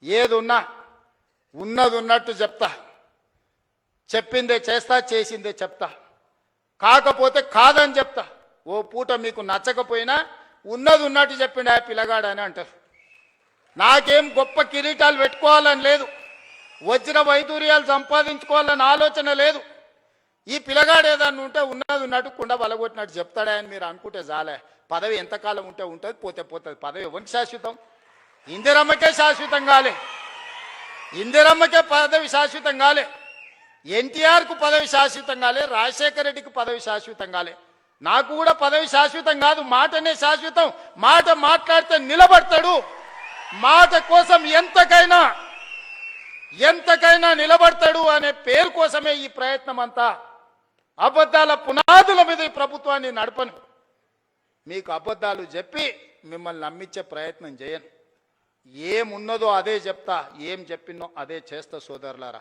ఏదున్నా ఉన్నది ఉన్నట్టు చెప్తా, చెప్పిందే చేస్తా, చేసిందే చెప్తా, కాకపోతే కాదని చెప్తా. ఓ పూట మీకు నచ్చకపోయినా ఉన్నది ఉన్నట్టు చెప్పిండు ఆ పిల్లగాడని అంటారు. నాకేం గొప్ప కిరీటాలు పెట్టుకోవాలని లేదు, వజ్ర వైదూర్యాలు సంపాదించుకోవాలని ఆలోచన లేదు. ఈ పిల్లగాడు ఏదన్నా ఉంటే ఉన్నది ఉన్నట్టు కుండ బలగొట్టినట్టు చెప్తాడా అని మీరు అనుకుంటే చాలే. పదవి ఎంతకాలం ఉంటే ఉంటుంది, పోతే పోతుంది. పదవి ఎవరికి శాశ్వతం? ఇందిరమ్మకే శాశ్వతం కాలే, ఇందిరమ్మకే పదవి శాశ్వతం కాలే, ఎన్టీఆర్కు పదవి శాశ్వతం కాలే, రాజశేఖర రెడ్డికి పదవి శాశ్వతం కాలే. నాకు కూడా పదవి శాశ్వతం కాదు, మాటనే శాశ్వతం. మాట మాట్లాడితే నిలబడతాడు, మాట కోసం ఎంతకైనా నిలబడతాడు అనే పేరు కోసమే ఈ ప్రయత్నం అంతా. అబద్ధాల పునాదుల మీద ఈ ప్రభుత్వాన్ని నడపను. మీకు అబద్ధాలు చెప్పి మిమ్మల్ని నమ్మించే ప్రయత్నం చేయను. ఏమున్నదో అదే చెప్తా, ఏం చెప్పినో అదే చేస్తా సోదరులారా.